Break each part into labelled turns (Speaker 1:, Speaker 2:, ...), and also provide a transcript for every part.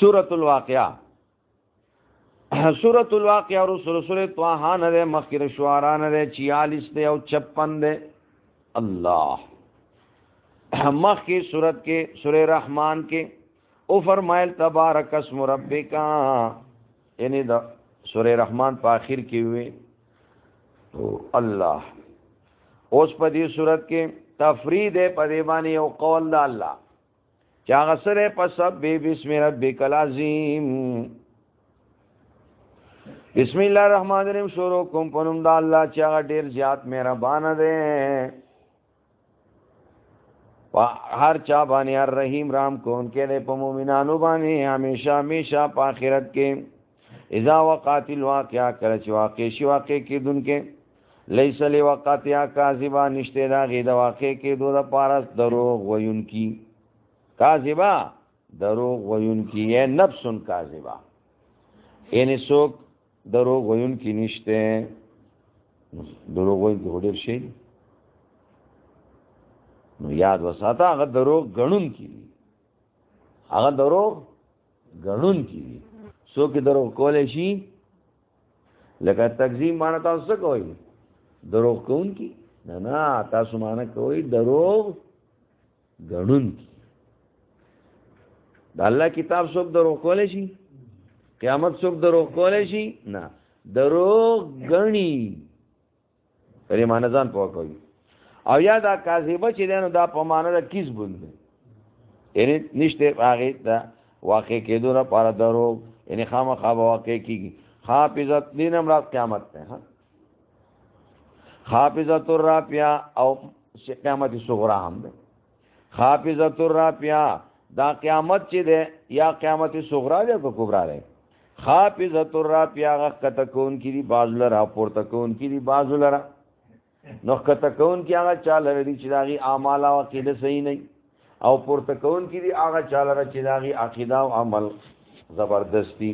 Speaker 1: سورۃ الواقعہ سورۃ الواقعہ اور سورۃ طه نه ده مخکره شعرا نه ده 46 ده او 56 ده الله مخکی سورۃ کې سورہ رحمان کې او فرمایل تبارک اسم ربک یعنی دا سورہ رحمان په اخر کې وي تو الله اوس په دې سورۃ کې تفرید په دې باندې او قول د الله چا غسر پس بسم ربک العظیم بسم الله الرحمن الرحیم شروع کوم په نوم د الله چې هغه ډیر زیات مهربان دی هر چا باندې الرحیم رحم کوونکی دی په مؤمنانو باندې همیشه همیشه په آخرت کې اذا وقعت الواقعه کله چې واقع شي واقع کېدونکې لیس لوقعتها کاذبه نشته دا غي د واقع کېدو لپاره دروغ ویونکی کاذبه دروغ ویونکی یې نفس کاذبه یعنی څوک دروغ ویونکی نشته دروغ ویونکی هډیر شي نو یاد وساته هغه دروغ غنون کی هغه دروغ غنون کی څوک دروغ کولای شي لکه تکذیب معنی تاسو کوئ دروغ کون کی نه تاسو معنی کوئ دروغ غنون کی د الله کتاب څوک دروغ کولای شي قیامت څوک دروغ کولای شي نه دروغ غنی پرې معنی ځان پوه کوي او یا دا کاذبه چې دنو دا په معنی د کیس بوند یعنی نشته هغه دا واقع کېدو لپاره دروغ یعنی خامخا واقع کیږي حافظت دین امرات قیامت ته ها حافظت الرافیا او قیامت صغرا هم ده حافظت الرافیا دا قیامت چې ده یا قیامت صغرا ده کو کبرا ده حافظت الرافیا غکته کون کی دی بازل را پورته کون کی دی بازل را نو کته کون کی هغه چاله ردی چې داغي اعمال او عقیده صحیح نه او پورته کون کی دی هغه چاله را چې داغي عقیده او عمل زبردستی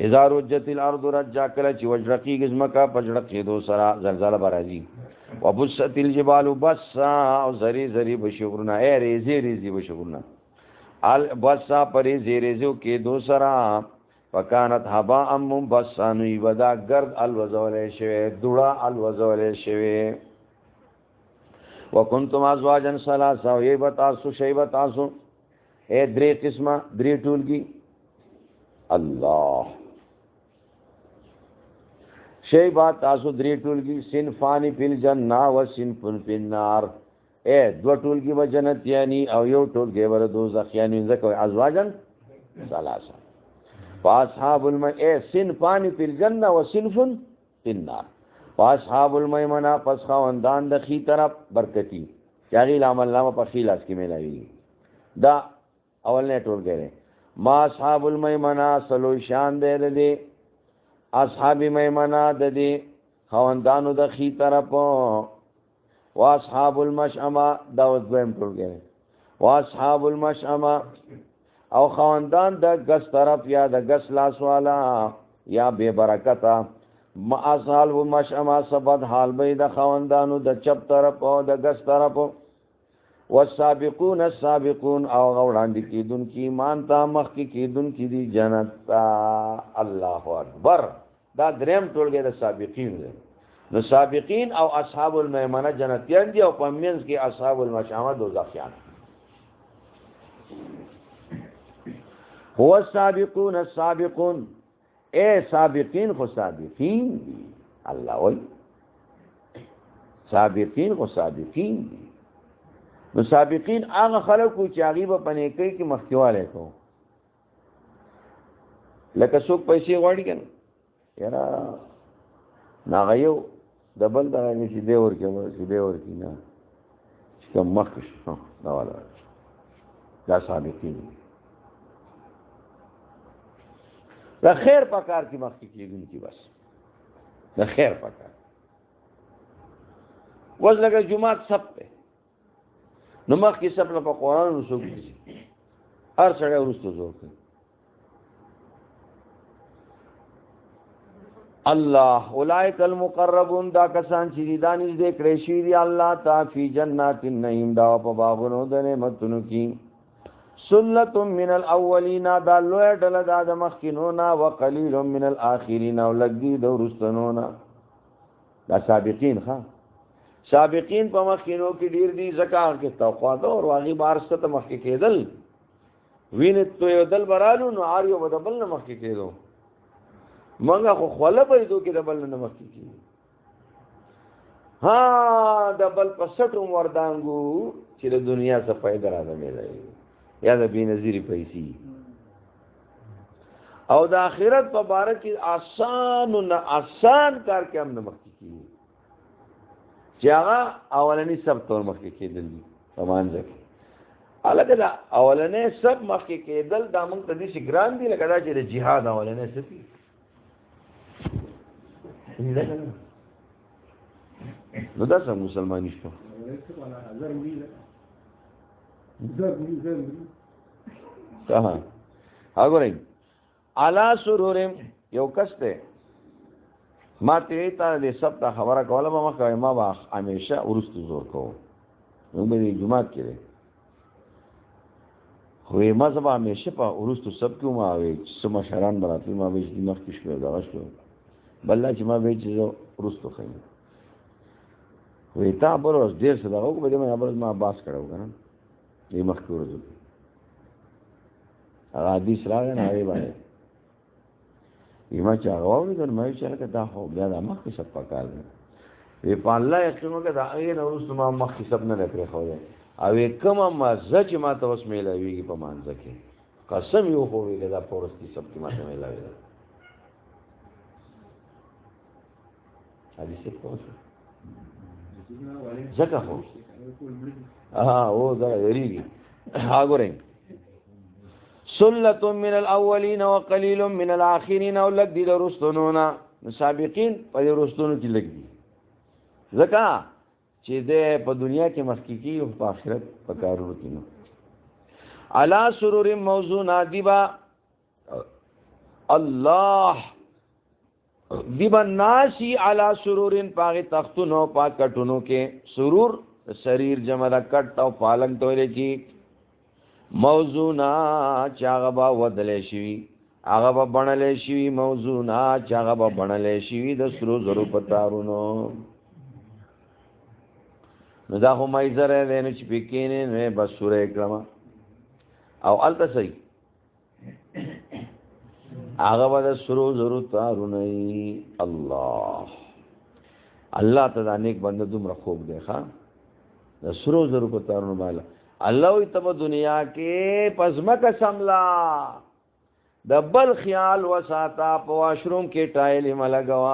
Speaker 1: اذا رجت الارض رجا کله چې وجرقی گزمکا پجړق دو سرا زلزلہ برازي وبست الجبال بسا او زری زری بشغرنا اے ریزی ریزی بشغرنا البسا پری زیریزو کې دو سرا فکانت حبا امم بسانوی ودا گرد الوزول شوی دوڑا الوزول شوی وکنتم ازواجن سلاسا و یہ بتاسو شی بتاسو اے دری قسمہ دری ٹول کی اللہ شی بتاسو دری ٹول کی صنفانی فی الجنہ و صنفن فی النار اے دو ٹول کی بجنت یعنی او یو ٹول کی بردوزخ یعنی ذکر ازواجن سلاسا فاصحاب المئ صنفان فی الجنہ و صنف فی النار فاصحاب المیمنہ پس خواندان د خی طرف برکتی چاغی العمل نامه په خیلاس کې ملایي دا اول نه ټول کړي ما اصحاب المیمنہ سلو شان دې دې اصحاب میمنہ د دې خواندانو د خی طرف او اصحاب المشأمه دا وځم ټول کړي واصحاب المشأمه او خواندان د غس طرف یا د غس لاس والا یا بے برکتا ما اصحاب المشأمه سبد حال به د خواندانو د چپ طرف او د غس طرف والسابقون السابقون او غوړاندې کیدون کی ایمان ته مخ کی کیدون کی دی جنت تا الله اکبر دا دریم ټولګه د سابقین دی نو سابقین او اصحاب المیمنه جنتیان دي او پمنس کې اصحاب المشأمه دوزخیان هو السابقون السابقون اے سابقین خو سابقین دی اللہ وی سابقین خو سابقین دی نو سابقین آغا خلقو چاگی با پنیکی کی مختیواله کو لکه سوک پیسی غوڑی کن یرا ناغیو دبل دا نیسی دیور کی نا چکا مخش دوالا دا سابقین دی د خیر پکار کی مخ کی کیږي کی بس د خیر پکار وز لګه جمعه سب په نو مخ کی سب په قران رسول کی هر څړې ورستو زو الله اولئک المقربون دا کسان چې دانش دې کړی شي دی الله تا فی جنات النعیم دا په باغونو د نعمتونو کې سلة من الاولین دا لوی ډله دا د مخکینونا وقلیل من الاخرین او لګي د ورستنونا دا سابقین ها سابقین په مخکینو کې ډیر دي زکات کې توقع ده او واغي بارسته ته مخکې کېدل وینې تو یو دل برالو نو اړیو بدبل نه مخکې کېدو مونږه خو خپل په دې کې دبل نه مخکې کېدو ها دبل په سټو وردانګو چې د دنیا څخه فائدہ راځي ملای یا د بنظیری پیسې او د آخرت په باره کې آسان کار کې هم نه مخکې کیږي چې هغه اولنی سب تور مخکې کېدل دي سمانځه کې الګا دا اولنې سب مخکې کېدل دا موږ ته دي چې ګران دي لکه دا چې د جهاد اولنې سپي نو دا څنګه مسلمانې شو هغه علا سرورم یو کسته ما ته تا دې سب ته خبره کوله ما کوي ما با همیشه ورستو زور کوم نو به جمعه کې خو ما زما همیشه په ورستو سب کې ما وي سم شران براتي ما به دې مخ کې شو دا شو بل چې ما به چې ورستو خاين وې تا بروز ډیر څه دا وګ به ما بل ما باس کړو کنه دې مخ کې ورځو حدیث راغی نه دی باندې یما چې هغه وایي نو مې چې لکه دا خو بیا د مخ کې سب پکار دی وی په الله یقینو کې دا اې نو رسول ما مخ کې سب نه لري خو دی او کومه مزه چې ما ته اوس میلاویږي په مانځه کې قسم یو خو ویل دا پورستي سب کې ما ته میلاوي حدیث پوښتنه زکه هو او دا یریږي هاګورې سلة من الاولین وقلیل من الاخرین او لګ دي د رستونونا سابقین په رستونو کې لګ دي زکه چې د په دنیا کې مخکې او په آخرت په کارونو کې نو علا سرور موضوع دیبا الله دیبا ناسی علا سرورن پاغه تختونو پاکټونو کې سرور شریر جمع د کټ او پالنګ توله کې موضوعنا چاغه با ودلې شي هغه به بنلې شي موضوعنا چاغه به بنلې شي د سرو زرو پتارونو نو دا هم ایزره دینو چې پکینه نه بسوره کلمه او الته صحیح هغه به د سرو زرو تارونه الله ته د نیک بنده دومره خوب دی ښا د سرو زرو پتارونو بالا الله وي تب دنیا کې پزما قسم لا د بل خیال وساتا په واشروم کې ټایل ملګوا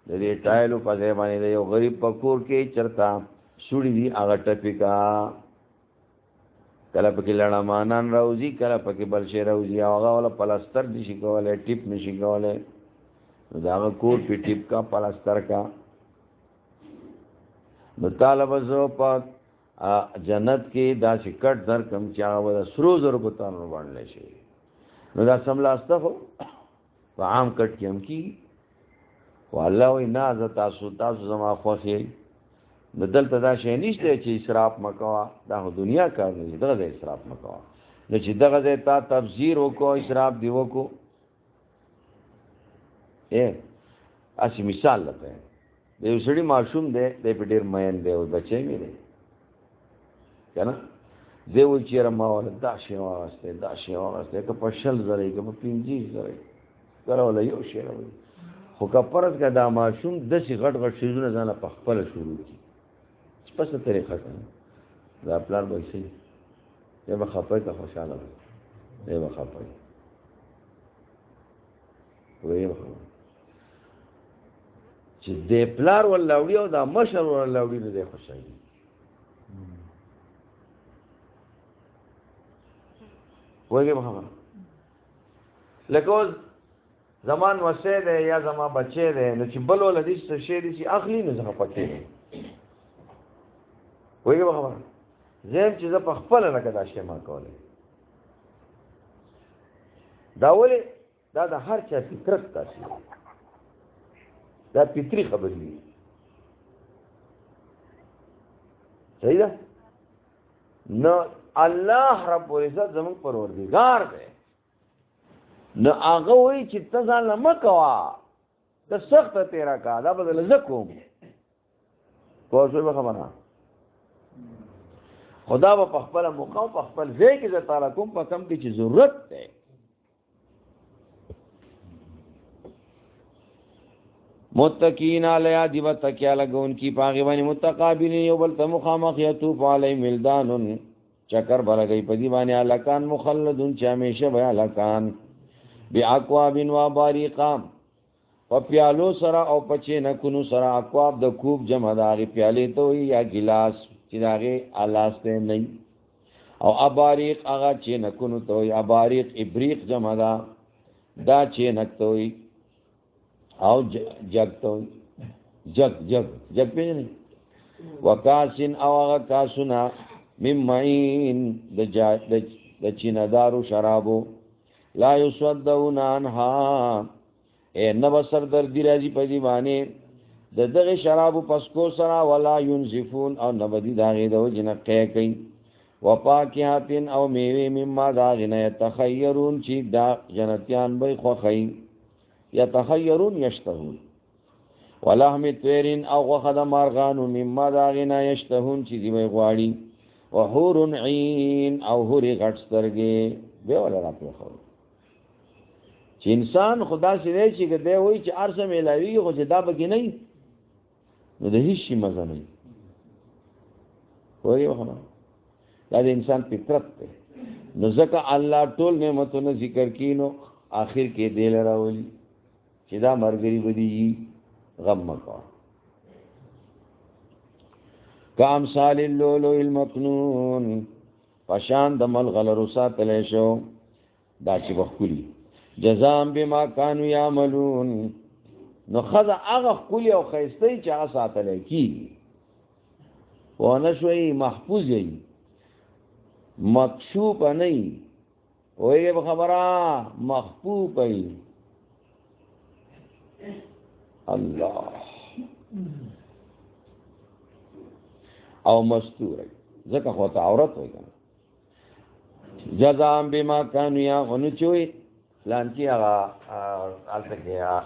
Speaker 1: د دې ټایل په ځای باندې یو غریب پکور کې چرتا سوړي دي هغه ټپیکا کله پکې لړا مانان راوځي کله پکې بل شي راوځي هغه ولا پلاستر دي شي کوله ټیپ نشي کوله دا کور په ټیپ کا پلاستر کا نو طالب زو په جنت کې دا شکټ در کم چا و سرو زرو په تانو باندې شي نو دا سملاسته هو په عام کټ کې هم کی والله وی ناز تاسو زما خوخي بدلته دا شي نشته چې اسراف مکوا دا دنیا کار نه دغه اسراف مکوا نو چې دغه تا تبذیر وکړو اسراف دی وکړو اسی مثال لته د یو سړي معصوم دی د پډیر مېن دی او بچي مې دی کنه دیو چیرې ما ول دا شی واسطه که په شل زری که په 50 زری کراول یو شی راوي خو کپرز کا دا معصوم د سی غټ شیزونه ځان په خپل شروع کی پس طریقه کنه دا پلان به شي یو خپای ته خوشاله دی یو خپای وایي چې د پلار ولوړي او دا مشر ولوړي نه دی خوشاله وایي بخبر لکه زمان وسه ده یا زما بچي ده نو چې بل ول دې څه شي دي چې اخلي نه ځه پکې وایي بخبر زم چې زه په خپل نه کدا شي ما کوله دا ولې دا د هر چا فطرت تاسو دا فطری خبر دی صحیح ده نو الله رب العزت زمون پروردگار دی نو هغه وی چې ته ځان مکوا د سخت تیرا کا دا بدل زکوم پوه شو خبره خدا په خپل مقام په خپل ځای کې ز تعالی کوم په کم کې چې ضرورت ده متقین علی دیو تکیا لگون کی پاغي باندې متقابلین یو بل ته مخامخ یطوف علی ملدان چکر بلګی پدی باندې الکان مخلدون چې همیشه به الکان باقواب و باریقام په پیالو سره او پچې نکونو سره اقواب د کوب جمع داغي پیالې ته یا ګلاس چې داغه الاسته نه او اباریق هغه چې نکونو ته یا اباریق ابریق جمع دا چې نکتوي او جگ تو جگ پہ نہیں وکاسن او آغا کاسنا ممعین دا چیندارو شرابو لا یسودون عنها اے نبسر دردی رازی پا دیوانے دا دغی شرابو پسکو سرا ولا ینزفون او نبدی داغی دو جنقی کئی وپاکیاتین او میوی مما داغی نیتخیرون چی دا جنتیان بی خوخی یتخیرون یشتهون ولحم طیرین او غخد مارغانو مما داغینا یشتهون چیزی بی غواړي وحور عین او حوری غټ سترګې به ولا راپی خو چې انسان خدا سره چې دی وای چې ارسه ملاوی خو چې دا بګی نه نو د هیڅ مزه نه وای وخه دا د انسان فطرت ده نو ځکه الله ټول نعمتونه ذکر کینو آخر کې دی لراولي چې دا مرګري بدی غم مکو کام سال اللولو المکنون پشان دمل غلرو ساتلی شو دا چې بخکولی جزام بما کانو یعملون نو خذ هغه خکولی او خیستی چې هغه ساتلی کی ونشوی محفوظ یی مکشوپ نئی ویگه بخبرا مخفوف ای اللہ او مستور ای ذکر خواتا عورت ہوئی کنا جزام بما کانو یا غنچوی پلانکی آغا آلتا کیا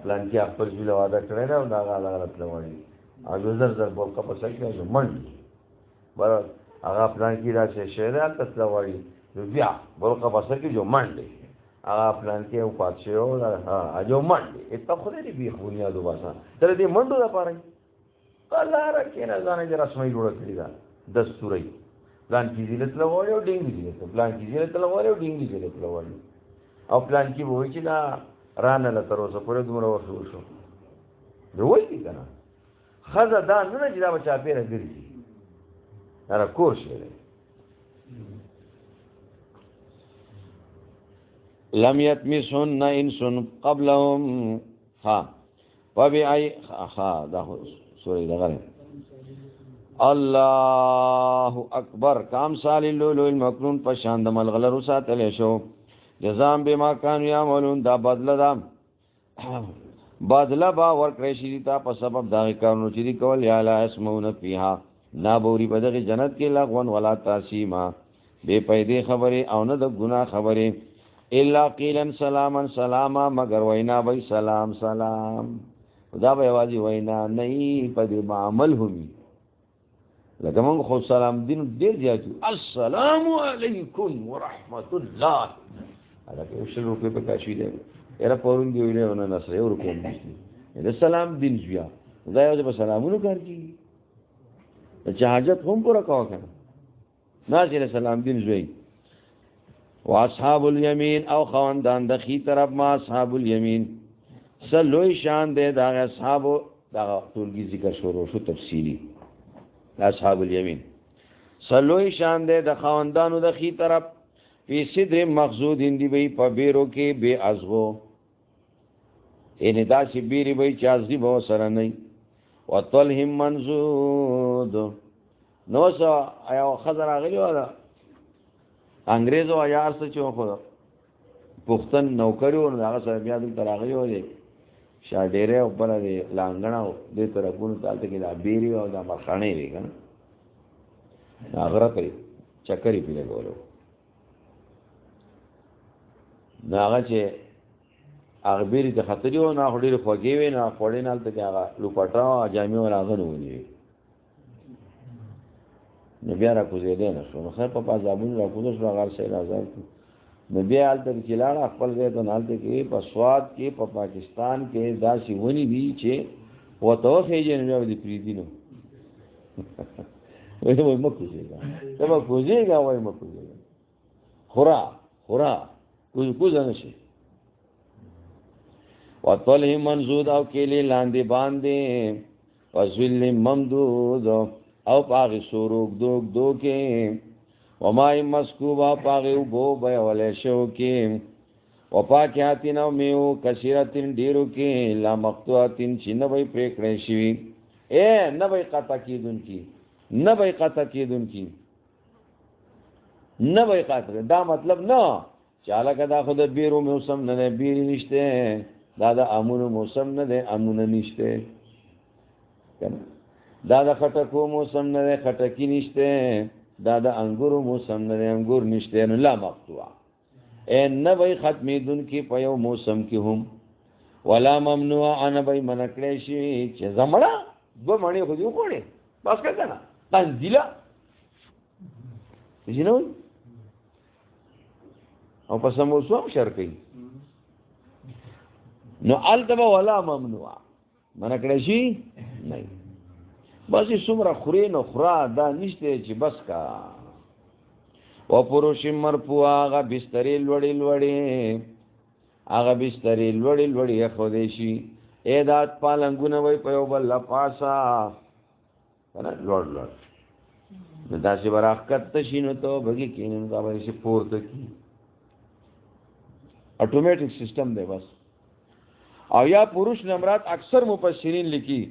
Speaker 1: پلانکی آغا پر جولا وعدا کرے رہا دا آغا غلط لوانی آگو زر زر بولکا پسکی جو منڈ برا آغا پلانکی را سے شہر آلتا تلوانی بیا بولکا پسکی جو منڈ آغا پلانکی او پادشے ہو جو منڈ اتنا خودی دی بیخ بنیادو باسا تر دی منڈو دا پا رہی اللہ رکھے نظانے جا رسمائی لوڑا کری دا دستوری پلان کی زیلت لوالی او ڈینگی زیلت پلان کی زیلت لوالی او ڈینگی زیلت لوالی او پلان کی بوئی چی نا رانا لتروسا پورے دمرا ورسو شو دوئی دی کنا خزا دا ننا جدا بچا پیرا گرزی نارا کور شیرے لم یتمسن انسن قبلهم ها وبأي ها دا سوری دا غره اللہ اکبر کام سال اللولو المکنون پشاند ملغلر ساتل شو جزام بما کانو یعملون دا بدلا با ورکریشی دیتا پا سبب داغی کارنو چی دی کول یا لا اسمون فیها نابوری بدغی جنت کی لغون ولا تاسیما بے پیدے خبری او ند گناہ خبری الا قیلن سلاما سلاما مگر وینا بی سلام سلام دا بی واجی وینا نئی پا دی معامل ہومی لکه من خود سلام دین دیر جاتو السلام علیکم ورحمت اللہ لکه 100 روپے پہ کاشوی دے ایرا پورون دیوی لے اونا نصر ایو رکوم دیشتی ایرا سلام دین جویا دا یو جب سلامونو کار کی چا حاجت هم پورا کوا کنا ناصر سلام دین جوئی و اصحاب الیمین او خواندان دخی طرف ما اصحاب الیمین سلوی شان دے دا اصحابو دا طولگی ذکر شروع شو تفصیلی اصحاب الیمین سلوی شان دے دا خواندانو دخی طرف فی صدر مخزود اندی بی پا بیرو کے بے ازغو اینی دا سی بیری بی چازدی بہو سرنی و طلهم منزود نو سا آیا خضر آگلی والا انگریز و آیار سا چون خدا پختن نوکری و دا آگا سا بیادل تر آگلی والا شاہ ڈیرے و پلا دے لانگنا و دے طرفون تالتا که دا بیری و دا مرخانه بی کنا هغه کوي چکرې پی لګولو ناغه چې هغه بیرې ته خطرې و نه خو ډېرې خوږې وې نه خوړې نه هلته کې هغه لوپټه او جامې ول هغه نه ونیوې نو بیا را کوزېدی نه شو نو خیر په پازابونو را کوزه شو هغه هر شی رازار کړو نو بیا هلته چې لاړه خپل ځای ته نو هلته کې په سوات کې په پاکستان کې داسې ونې دي چې ورته وخېږي نو بیا به دې پرېږدي نو وایي مه کوزېږه ته به کوزېږه وایي مه کوزېږه خورا کوزه نه شي وطلح منزود او کېلې لاندې باندې وظل ممدود او پاغې سوروک دو کې ومای مسکوب او پاغې اوبو بیولی شو کې وفاکهاتین او میو کثیرتین ډېرو کې لا مقطوعتین چې نه به یې پرې کړی شوي نه به یې قطع کېدونکي نه به یې قطع کېدونکي نه به یې قطع دا مطلب نه چې هلکه دا خو د بیرو موسم نه دی بیرې نشته دا د امونو موسم نه دی امونه نشته دا د خټکو موسم نه دی خټکي نشته دا د انګورو موسم نه دی انګور نشته نو لا مقطوع نه به ختمېدونکي په یو موسم کې هم ولا ممنوع نه به یې منع کړی شي چې زمړه دوه مڼې خو دې وخوړې بس که که نه تنزیله چې نه وایي او په سموسو هم شر کوي نو التبه ولا ممنوع منع کړی شي نه بس څومره خورې نو خوره دا نشته چې بس کا و پروش مرفوع هغه بسترې لوړې ایښودی شي دا پالنګونه وایي په یو بل لپاسه لوړ نو داسې به راښکته شي نو ته بګې کښېنې نو دا به یې پورته کړي اټومیټک سسٹم دی بس او یا پروش نمرات اکثر مفسرین لیکي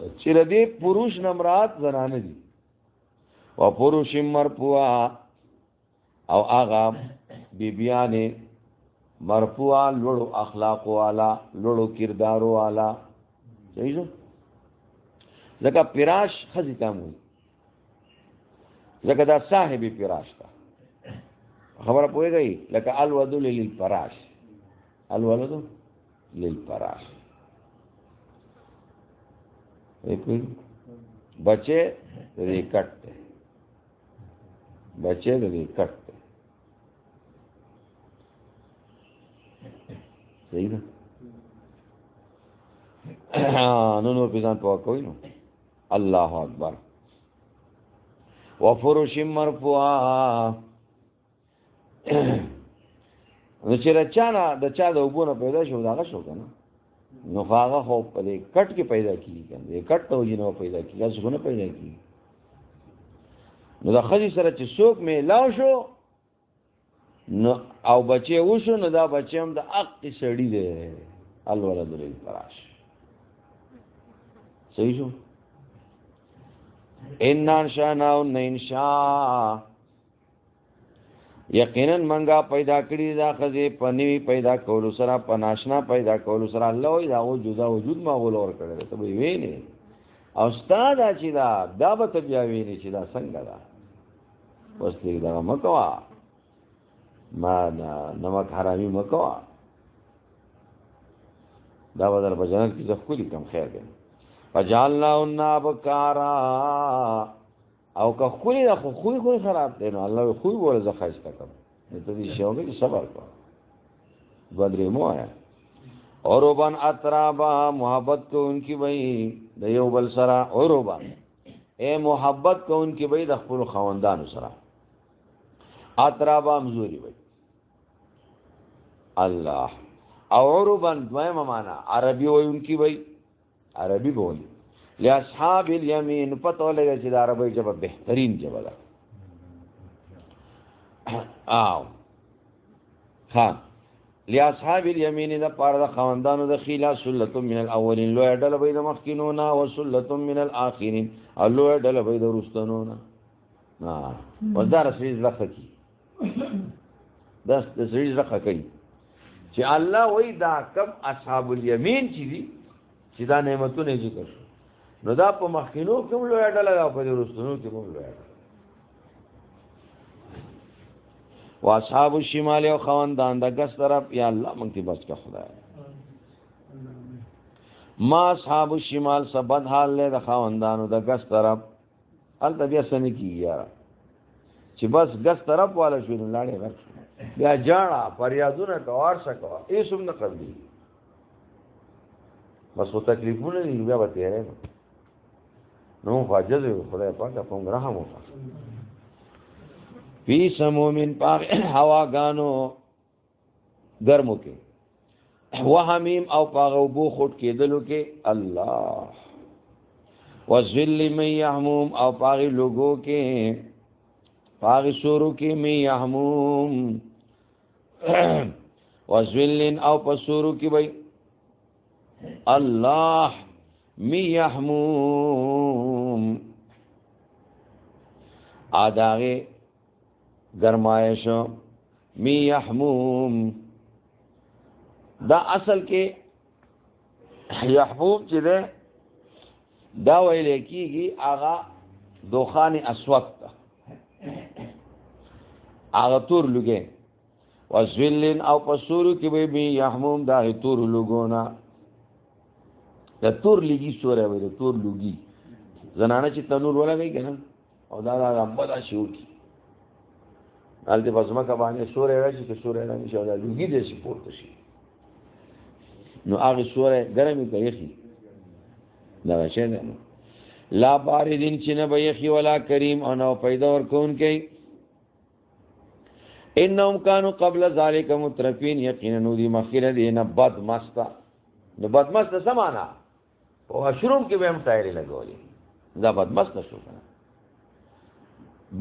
Speaker 1: چې ردی پروش نمرات زنانه دي او پروش مرفوع او آغا بیبیانې مرفوع لوړو اخلاق والا لوړو کردارو والا صحیح شو ځکه فراش ښځې ته هم وایي ځکه دا صاحب فراش ته خبره پوهېږئ لکه الودو للفراش الولدو للفراش بچے دې کټ دی بچے دې کټ دی صحیح ده نو پیزان پوه کوي نو الله اکبر وفرش مرفوعه نو چې رچانا د چا د اوبونه پیدا شو داغه شو کنه نو هغه خو په دې کټ کې پیدا کیږي کنه دې کټ ته وجنه پیدا کیږي څه نه پیدا کیږي نو د خځې سره چې څوک میلاو شو نو او بچي وشو نو دا بچي هم د حق سړی دی الولد للفراش صحیح شو ان شاءنا ان شاء یقینا منګه پیدا کړی دا خزه پنوي پیدا کولو سره پناشنا پیدا کولو سره الله وي دا جدا وجود ما ولور کړل ته وی نه او استاد چې دا به ته بیا ویني چې دا څنګه دا اوس دې دا مکوا ما نمک حرامي مکوا دا بدل بجنت کی ځخولي کم خیر دی فجعلنا النابکارا او که خوی دا خوی خراب دی نو الله خوی بوله زه ښایسته کړم ته دې شوګه چې صبر کړه بدرې مو آیا اوروبان اترابا محبت کو انکی وای د یو بل سره اوروبان اے محبت کو انکی وای د خپل خوندانو سره اترابا مزوري وای الله اوروبان دویمه معنا عربي وای انکی وای عربي بولی لاصحاب الیمین پتہ لگا چې د عربی ژبه بهترین ژبه ده او ها لاصحاب الیمین د پاره د خواندانو د خیلا سلت من الاولین لو ډله به د مخکینونا او سلت من الاخرین او لو ډله به د رستنونا وزار سریز لخه کی داس د سریز لخه کوي چې الله وای دا کم اصحاب الیمین چې دي چې دا نعمتونه ذکر نو دا په مخکینو کوم لوی ډله او په رستنو کې کوم لوی ډله واصحاب الشمال او خواندان د ګس طرف یا الله مونږ ته بس کا خدای ما اصحاب الشمال سبد حال له د خواندانو د ګس طرف ال بیا سن کیږي چې بس ګس طرف والا شو نه لاړې ور بیا جاړه فریادونه کوار سکو ایسوم نه قبلی بس و تکلیفونه دی بیا وته نو فاجز خدای پاک په موږ رحم وکړه فی سمومن پاک هوا غانو گرمو کې وحمیم او پاغو بو خټ کېدلو کې الله وذل من يحموم او پاغي لوګو کې پاغي سورو کې می يحموم وذل او پسورو کې وای الله می يحموم اداغه گرمایش می يحموم دا اصل کې يحموم چې ده دا ویل کېږي هغه دوخان اسود هغه تور لګي وذلن او پسورو کې به می يحموم دا تور لګونا دا تور لګي سوره وي دا تور لګي زنانه چې تنور ولا کوي کنه او دا غمبدا شو کی الته پسما کا باندې سوره راځي چې سوره نه شي دا لګي دې شي پورته شي نو هغه سوره ګرمي کوي دا شي نه لا باردین چې نه بيخي ولا کریم او نو پیدا ور کون کوي انهم كانوا قبل ذلك مترفين یقینا دي مخیره دي نه بد مستا نو بد مستا سمانا او شروم کې به هم تایری لګولې دا بد مستا شو کنه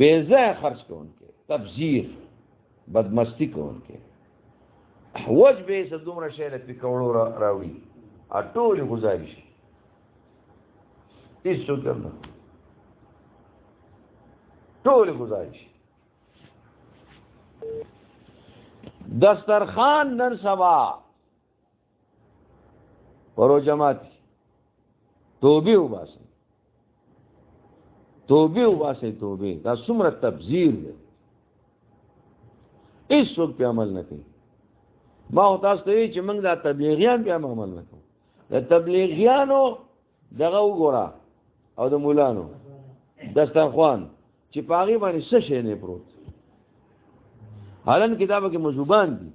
Speaker 1: بیزه خرج کوونکې تبذیر بدمستی کوونکې وج به صدومره شی له پکوړو راوړي اټولې گزارش هیڅ څه نه ټولې گزارش دسترخوان نن سبا ورو جماعت توبه وباسه توبه دا څومره تبذیر دی هیڅ څوک په عمل نه کوي ما او تاسو ته چې موږ دا تبلیغیان په عمل نه کوو د تبلیغیانو دغه وګوره او د مولانو دسترخوان چې پاغي باندې څه شي نه پروت حالن کتابه کې مذوبان دي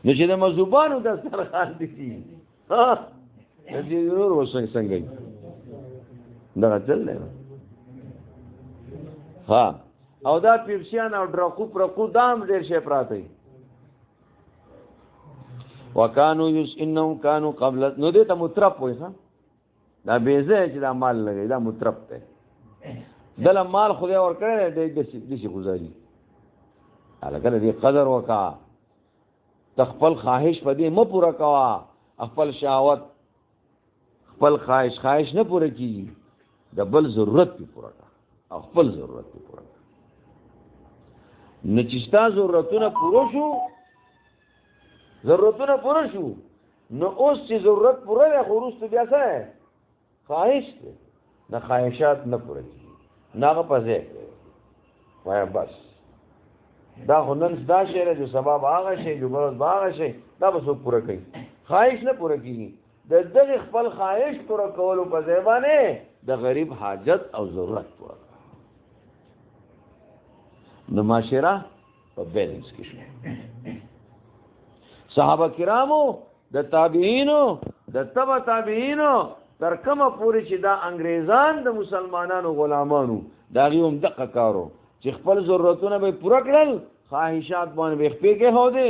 Speaker 1: نو چې د مذوبانو دسترخوان دي ها دې نور وسنګ څنګه دا چل نه ها او دا پیپسیان او ډرقو پرقو دام ډیر شي پراته وکانو یس انهم كانوا قبل نو دې ته مترپ وای ها دا بیزه چې دا مال لګي دا مترپ ته دل مال خدای ور کړی دې شي گزاري الګا دې قدر وکا تخپل خواهش پدې م پورا کوا خپل شهوت خپل خواهش نه پوره کیږي د بل ضرورت په پوره کا خپل ضرورت په پوره کا نچستا ضرورتونه پوره شو نو اوس چې ضرورت پوره ده خو وروسته بیا څه خواهش ده نه خواهشات نه پوره کیږي ناغه پځه وای بس دا هنن دا شی له سبب هغه شی جو هغه شی دا به څو پوره کوي خواهش نه پوره کیږي د دغه خپل خواهش پوره کولو په ځای باندې د غریب حاجت او ضرورت پوره د معاشره په بیلنس کې شو صحابه کرامو د تابعینو د تبع تابعینو تر کومه پوری چې دا انګریزان د مسلمانانو غلامانو دا غيوم دقه کارو چې خپل ضرورتونه به پوره کړل خواهشات باندې به خپې کې هو دي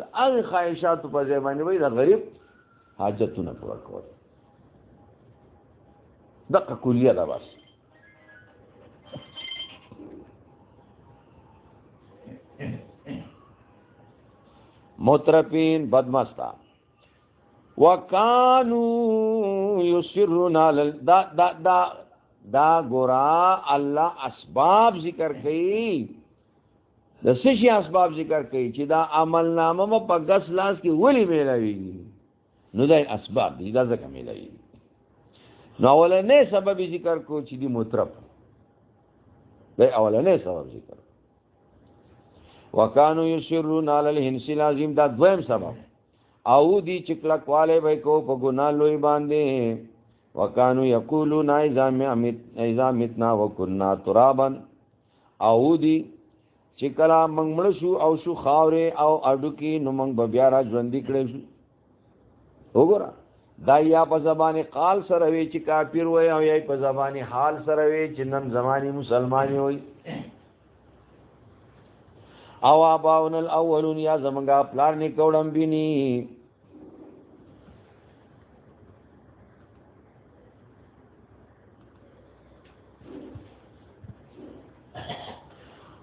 Speaker 1: د هغه خواهشات په ځای باندې وي د غریب حاجتونه پوره کول دقه کلیه ده بس مترفین بدمستا وکانو یسرون علی دا ګورا الله اسباب ذکر کړي د سشي اسباب ذکر کړي چې دا عمل نامه په غس لاس کې ولي ملوي نو دا اسباب دي دا ځکه ملوي نو ولنه سبب ذکر کو چې دی مترف دا اولنې سبب ذکر. وکانو یسرون علی الحنس العظیم دا دویم سبب. او دی چکلکواله به کو په ګنا لوی باندې. وکانو یقولون اذا متنا وکنا ترابا. او دی چې کله موږ مړ شو او شو خاورې او اډو کې نو موږ به بیا را ژوندي کړی شو. وګوره دا یا په زبان قال سره وی چې کافر وای او یا په زبان حال سره وی چې نن زماني مسلمان وي. او اباون الاولون یا زمنګا پلار نه کوړم بینی.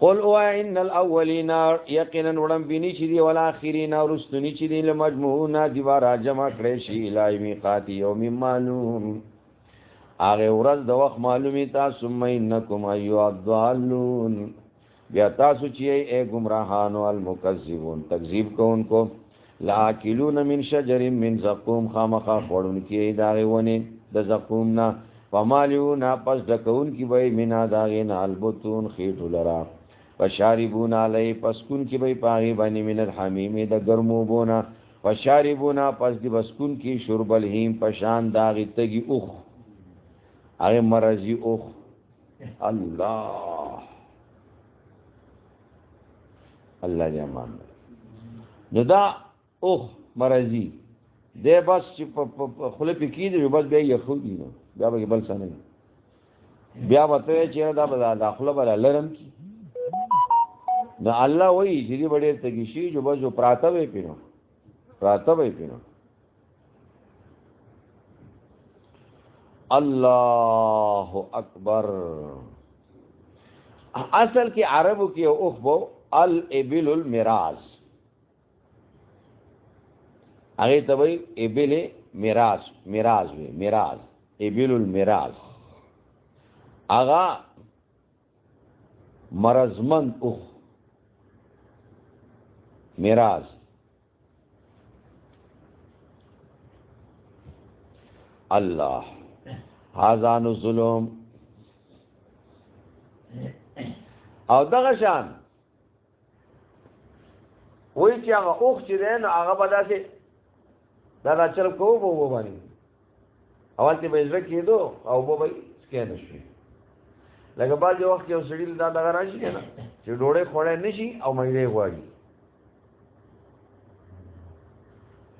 Speaker 1: قل او ان الاولین یقینا ولم بینی چې دی والاخرین ورستنی چې دی لمجموعون دیوارا جمع کړي شي الای میقات یوم معلوم. هغه ورځ د وخت معلومی تاسو مینکم ایو الضالون. بیا تاسو چې ای گمراهانو المکذبون تکذیب کوونکو. لاکلون من شجر من زقوم خامخا خورون کی داغه ونه د زقوم نه. فمالون پس دکون کی وای مینا داغه نه البتون خېټو لرا. فشاربون علی پسکون کی بای پاغي باندې من الحمیم د ګرمو بونا. فشاربون پس دی بسکون کی شرب الهیم پشان داغی تگی اوخ هغه مرضی اوخ. الله الله دې امان. نو دا اوخ مرضی دې بس چې خله پکې دی بس بیا یې خو دی نو بیا به بل څه نه بیا وته چې دا به داخله بل لرم کی نو الله وایي چې دې وړې تګی شي جو بس جو پراته وي پینو پراته وي پینو. الله اکبر. اصل کې عربو کې اوخ بو الابل المراز هغه ته وایي ابل میراث میراث وي میراث ابل المراز هغه مرزمند اوخ میراث. الله هازان الظلم او دغه شان وای چې هغه اوخ چې دی نو هغه به داسې دا چل کوو به وبانی اول ته به زړه کېدو او به سکین شي. لکه بعض وخت یو سړی دا دغه راشي کنه چې ډوړې خوړې نشي او مېوه غواړي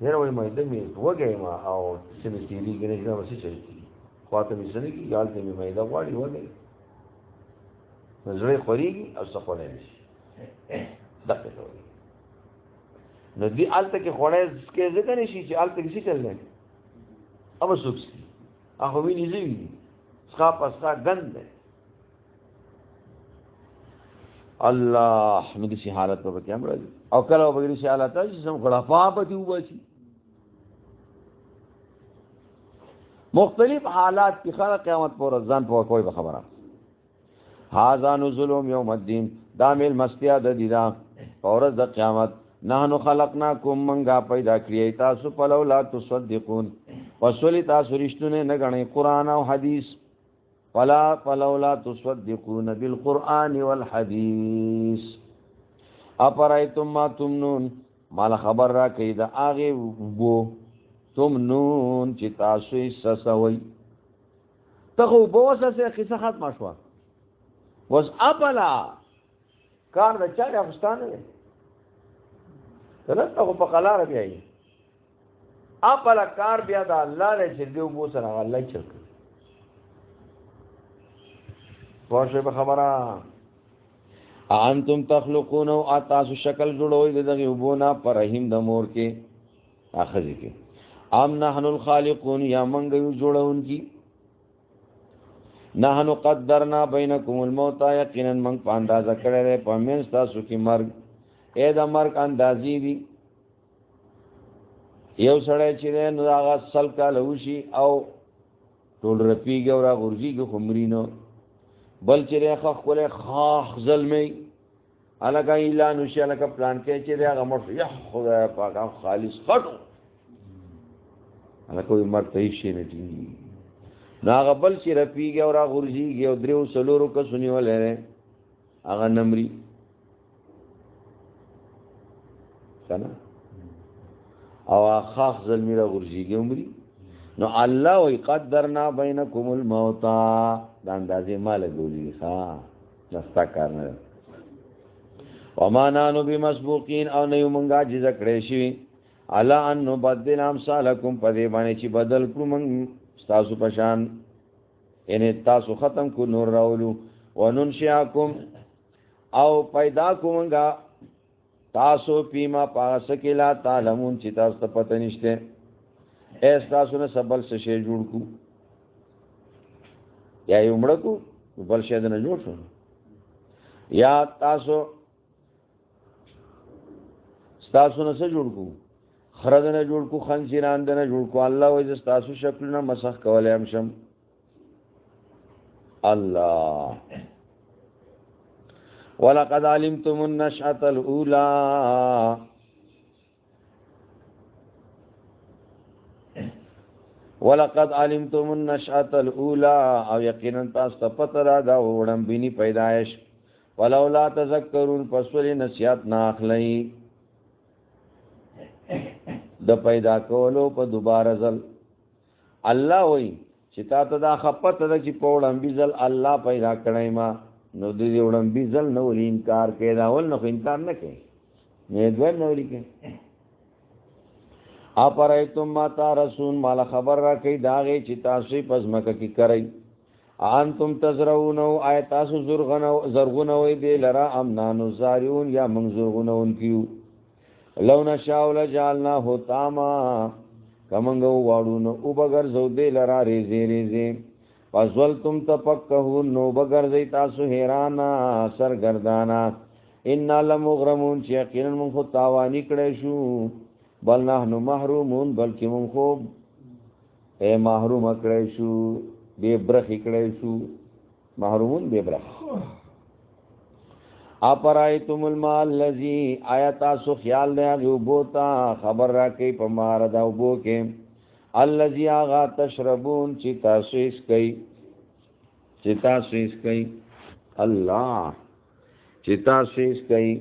Speaker 1: هر وای مې د می وګه ما او چې مې تیری کې نه وسې چي خواته مې سنې کې یال ته مې دا غواړي وګه زړه خوريږي او څه خورې نشي دغه ته نو دی آلته کې خوړې کې ځکه نشي چې آلته کې څه چل نه او سوکس هغه ویني زوی څخه پسا غند ده. الله موږ شي حالت په کې امر او کله وګړي شي حالت چې سم غلا پاپتی وباسي مختلف حالات کی خلق قیامت پر ځان په کوئی خبره. هاذا نزلهم یوم الدین دامل مستیا د دیدا اورز د قیامت. نحنو خلقناکم منگا پیدا کړی تاسو فلولا تصدقون وسولی تاسو رښتونه نه غنئ قران او حدیث. فلولا تصدقون بالقران والحديث اپرایتم ما تمنون مال خبر را کید اغه وو تمنون چې تاسو یې سسوي تخو بوسه سه قصه ختم شو وس اپلا کار د چا افغانستان دی تلته په قلاره بیا یې اپلا کار بیا د الله له چې دیو بو سره الله چل واشه به خبره. انتم تخلقون او تاسو شکل جوړوي دغه وبونه پر رحم د مور کې اخذ کې ام نحن الخالقون یا منګ یو جوړون کی. نحن قدرنا بینکم الموت یقینا من پاندازه کړل په من تاسو کې مرګ اې د مرګ اندازې دی یو سړی چې نو هغه سل کال وشي او ټول رپیږي او را غورځيږي خمرینو بل چې راخ کوله خاخ ظلمي الګا اعلان وشي الګا پلان کې چې هغه مر یا خدای پاک خالص خټو الګا کوئی مرته شي نه دي ناغه بل چې رپیږي او را غورځيږي او درو سلورو کا سنیولې هغه نمري کنه او خاص ظلمی را غرزیږي عمرې نو الله وی قدرنا بینکم الموت دا اندازې مال ګولې ها نستا کار نه وما نانو بمسبوقین او نه مونږه جز کړې شي الا ان نبدل امثالکم پدې باندې چې بدل کړو مونږ تاسو پشان ان تاسو ختم کو نور راولو وننشئکم او پیدا کومګه تاسو پیما پاس کې لا تعلمون چې تاسو ته پته نشته ایس تاسو نه سبل څه شی جوړ کو یا یو مړ کو بل شی نه جوړ شو یا تاسو نه څه جوړ کو خرد نه جوړ کو خنزیران نه جوړ کو الله وایي تاسو شکل نه مسخ کولای هم شم الله ولقد علمتم النشأة الأولى او یقینا تاسو پته را دا وړم بینی پیدائش ولولا تذکرون پسول نصیحت نه اخلئ د پیدا کولو په دوباره ځل الله وای چې تا ته دا خپته ده چې په وړم بيزل الله پیدا کړای ما نو دې وړم بيزل نو انکار کوي دا ول نو انکار نه کوي نه دوی نو لیکي اپرایتم ما تارسون مال خبر را کوي داغه چې تاسو پس مکه کی کوي انتم تزرعون او آیات تاسو زرغون وي دې لرا امنان زاريون یا منزرغون کیو لو نشاء لجعلناه تاما کمنګو واړو نو او بغیر زو دې لرا ریزي فزلتم تفقهون نو بغیر زي تاسو حیرانا سرګردانا ان لمغرمون چې یقینا من خو تاوانی کړې شو بل نحنو محرومون بلکې من خو محروم کړې شو بے برخ کړې شو محرومون بے برخ اپرایتم المال الذی آیات سو خیال دی او بوتا خبر را کوي په مار دا وبو کې الذی اغا تشربون چې تاسو یې کوي الله چې تاسو یې کوي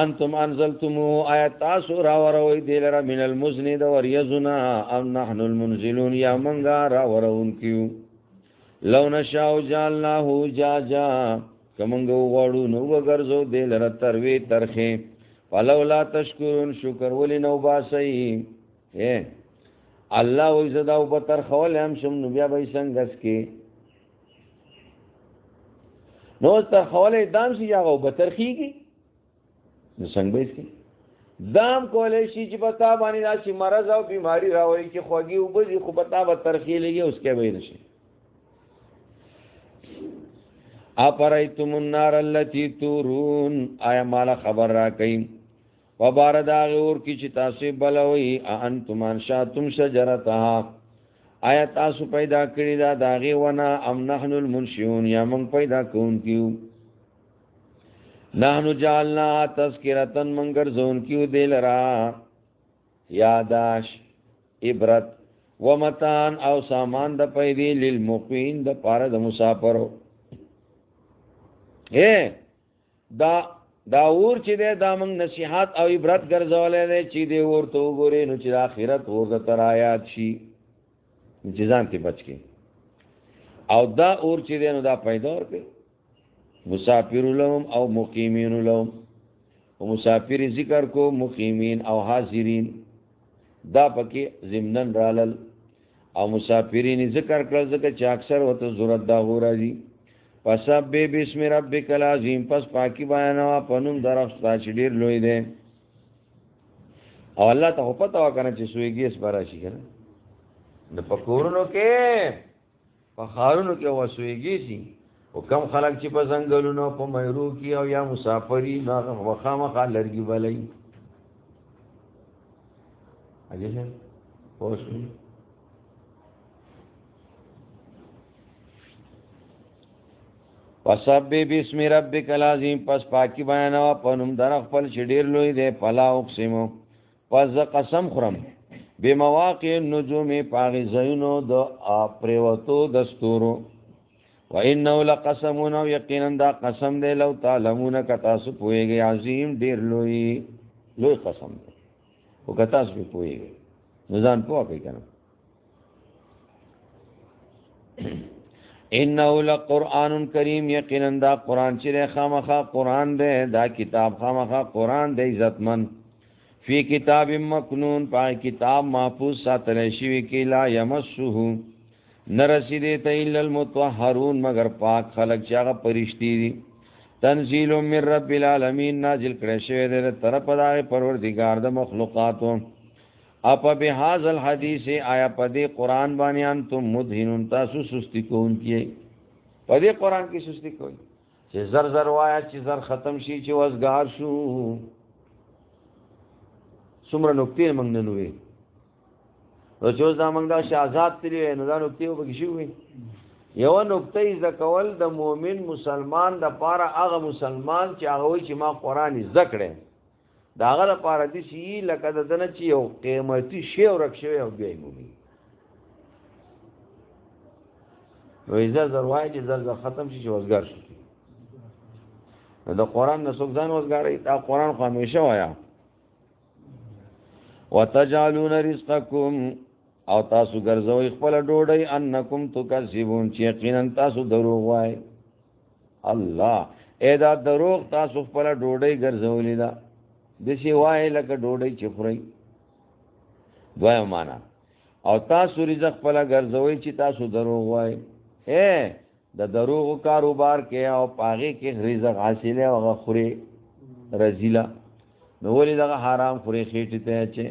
Speaker 1: انتم انزلتم آیات تاسو را وروي دلره من المزن د وريزنا ام نحن المنزلون یا منغا را ورون کیو لو نشاو جعلناه جاجا کمنګو وړو نو وګرځو دلره تروي ترخه ولولا تشکرون شکر ولي نو باسي اے الله وې زدا او بتر خول هم شم نو بیا به څنګه سکي نو تر خوله دام شي هغه بترخيږي نو څنګه به سکي دام کولې شي چې پتا باندې راشي مرز او بیماری راوړي چې خوږي او به خو پتا به ترخی لګي اوس کې به نشي اپرایتم النار التي تورون آیا مال خبر را کئ وبارد اور کی چې تاسو بلوي انتم انشاتم شجرتها آیا تاسو پیدا کړی دا داغه ونه ام نحن المنشئون یا من پیدا کون کیو نحنو جعلنا تذکرتن منگر زون کیو دلرا یاداش عبرت ومتان او سامان د پیدې للمقین د پاره د مسافرو دا اور چې دا موږ نصيحت او عبرت ګرځولې دي چې دی ورته وګوري نو چې آخرت ورته تر آیات شي چې ځان ته بچ کی او دا اور چې دی نو دا پیدا ورکړي مسافر لهم او مقیمین لهم او مسافر ذکر کو مقیمین او حاضرین دا پکې ضمنن رالل او مسافرین ذکر کړل ځکه چې اکثر وته ضرورت دا هو راځي فسبح بسم ربک العظیم پس پاکی بیانوا پنوم درخت چې ډیر لوی دی او الله ته پته وکنه چې سویږي اس بارا شي کنه د پکورونو کې په خارونو کې وسویږي شي او کم خلک چې په ځنګلونو په مېرو کې او یا مسافری نه وخامخا لرګي بلای اجازه پوښتنه وسبح بسم ربک العظیم پس پاکی بیانوا پنوم در خپل شډیر لوی دی فلا اقسمو پس قسم خورم بمواقع النجوم پاغي زینو د پریوتو دستورو وانه لقسم او یقینا دا قسم دی لو تعلمون کتا سو پويږي عظیم ډیر لوی قسم دی او کتا سو پويږي نزان پوه کوي کنه انه لقران کریم یقینا دا قران چې خامخا قران دی دا کتاب خامخا قران دی عزتمن فی کتاب مکنون پای کتاب محفوظ ساتل شوی کی لا یمسه نرسیده ته الا المطهرون مگر پاک خلق چې هغه پرشتي دي تنزیل من رب العالمین نازل کړی شوی دی طرف د پروردگار د مخلوقاتو اپ بهذا الحديث آیا پدې قران باندې انتم مدهنون تاسو سستی کوونکی پدې قران کې سستی کوي چې زر زر وایا چې زر ختم شي چې وزګار شو څومره نقطې موږ نه نوې او چې دا موږ دا شهزاد تلې نو دا نقطې وبګی شوې یو نقطې ذکول د مؤمن مسلمان د پاره هغه مسلمان چې هغه وي چې ما قران ذکر دا هغه لپاره دي چې لکه د دنه چې یو قیمتي شی ورک شوی او بیا مومي نو اذا زروای چې زر ختم شي چې وزګار شي دا قران نه څوک ځان وزګاري دا قران خو همیشه وایا وتجعلون رزقکم او تاسو ګرځوي خپل ډوډۍ انکم تکذبون چې یقینا تاسو دروغ وای الله ادا دروغ تاسو خپل ډوډۍ ګرځولې دا د شی وای لکه ډوډۍ چې خوري دوی معنا او تاسو رزق خپل ګرځوي چې تاسو دروغ وای د دروغ کاروبار کې او پاغي کې رزق حاصله او خوري رزیلا نو ولې دا حرام خوري خېټه ته چې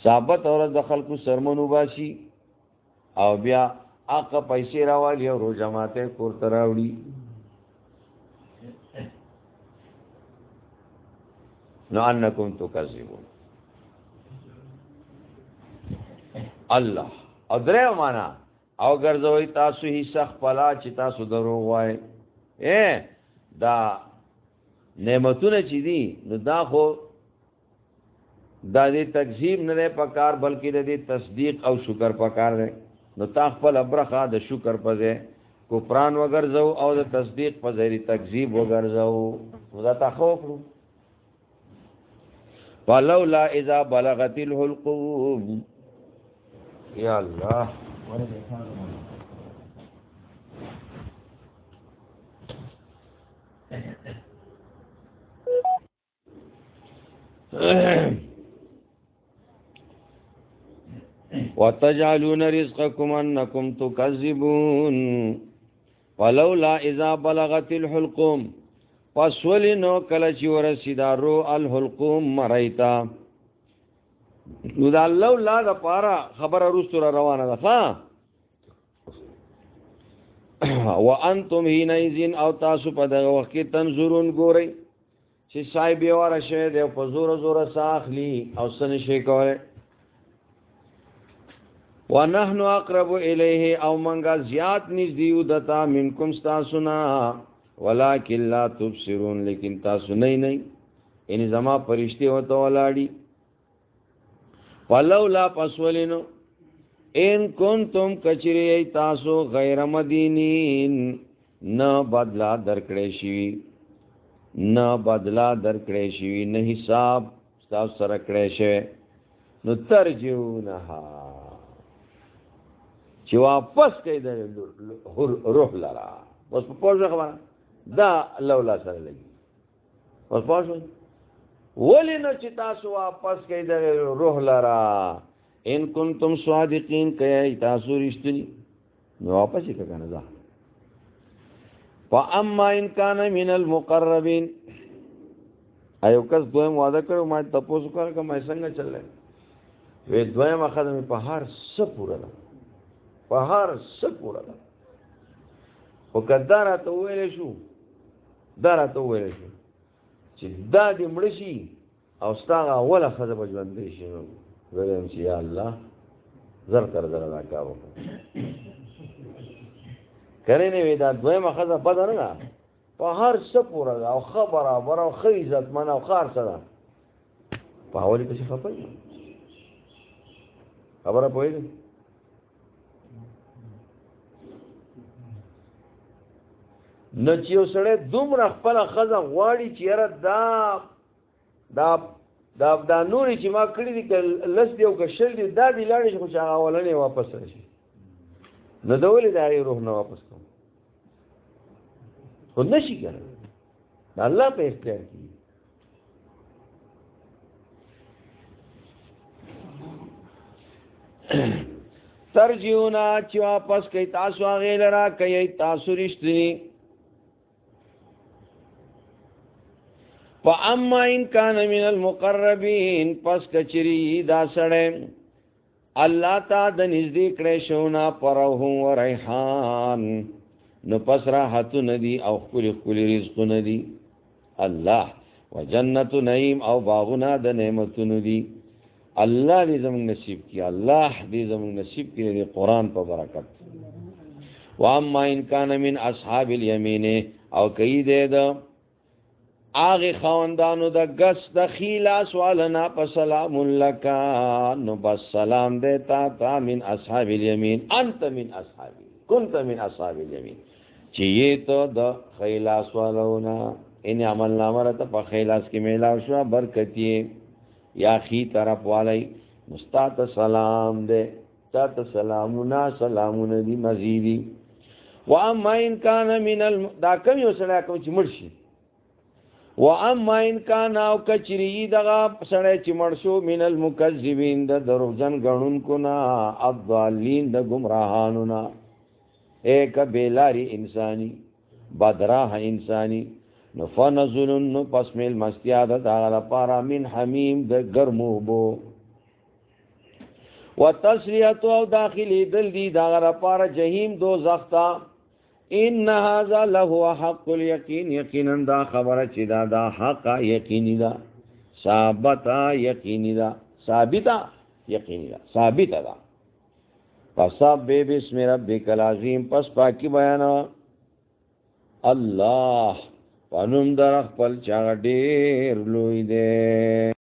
Speaker 1: ثابت اور د خلکو سرمنو باشي او بیا اقا پیسې راوالي او روزه ماته کور تراوړي نو انکم تکذبون الله او درې معنا او ګرځوي تاسو حصہ خپل چې تاسو دروغ وای دا نعمتونه چې دي نو دا خو دا دې تکذیب نه پکار بلکې دې تصدیق او شکر پکار دی نو تا خپل ابرخه د شکر پځه کفران وګرځو او د تصدیق په ځای تکذیب وګرځو نو دا تخوف ولولا اذا بلغت الحلقوم یا الله وتجعلون رزقكم انكم تكذبون ولولا اذا بلغت الحلقوم فسولنو کله چې ورسیدارو الحلقوم مریتا نو دا لولا د پارا خبره روستو روانه ده وانتم حينئذ او تاسو په دغه وخت کې تنظرون ګورئ چې صاحب یې ورشه دی په زور زور ساخلی او سن شي کوله ونحن اقرب الیه او منګه زیات نږدې ودتا منکم تاسونا ولکن لا تبصرون لیکن تاسو نه ان زما پرشتي وته ولاړی ولولا پسولینو ان کنتم کچری تاسو غیر مدینین نه بدلا درکړې شي نه بدلا درکړې شي نه حساب تاسو سره کړې شي نو ترجونها چې واپس کړي د روح لرا بس په پوجا خبره دا لولا سره لګي بس پوجا ولینو چې تاسو واپس کړي د روح لرا ان کنتم صادقین کای تاسو رښتینی نو واپس یې کنه ځه فاما ان کان من المقربین ایو کس دویم وعده کړو ما تاسو کار کوم څنګه چلل وې دویم اخدمه په هر څه پوره ده په هر څه پوره ده او کدارا ته ویل شو چې دا دې مړ شي او ستاره اوله خزه بجوندې شي ویل چې یا الله زر تر زر دا کارو کړي نه وې دا دویمه خزه پد نه په هر څه پوره ده او خبره او خې عزت من او خار سره په حواله کې څه خپل خبره پوهیږي نو چې یو سړی دومره خپله ښځه غواړي چې یاره دا نورې چې ما کړي دي که لس دی او که شل دی دا دې لاړې شي خو چې هغه اولنې واپس راشي نو د ولې د هغې روح نه واپس کوم خو نه شي که نه د الله په اختیار کې ترجیونا چې واپس کوي تاسو هغې لره کوي تاسو رښتیني فاما ان کان من المقربین پس کچری دا سړی الله تا د نږدې کړی شونا پروح و ریحان نو پس راحت ندی او خپل رزق ندی الله وجنت نعیم او باغنا د نعمتونو دی الله دې زموږ نصیب کی الله دې زموږ نصیب کی دې قرآن په برکت واما ان کان من اصحاب الیمین او کئی دې د آغی خواندانو دا گس دا خیلاس والنا پا سلام لکا نو بس سلام دیتا تا من اصحاب الیمین انت من اصحاب کنت من اصحاب الیمین چی یہ تو دا خیلاس والونا ان عمل نامرتا پا خیلاس کی میلاو شوا برکتی یا خی طرف والی مستات سلام دے تات سلامنا سلامون دی مزیدی واما ان کان من دا کم یو سڑا کم چی مرشی واما ان کان او کچری دغه سړی چې مړ شو من المکذبین د دروغجن غړونکو نه الضالین د گمراهانو نه ایک بیلاری انسانی بدراه انسانی نفنزل نو پسمیل مستیاد دغه لپاره من حمیم د ګرمو بو وتسلیت او داخلي دل دی دغه لپاره جهنم دوزخ تا ان هذا له حق اليقين یقینا دا خبره چې دا حق یقیني دا ثابته یقیني دا ثابته یقیني دا ثابته دا فسبح بسم ربک العظیم پس پاکی بیان الله پنوم در خپل چا ډیر لوی دی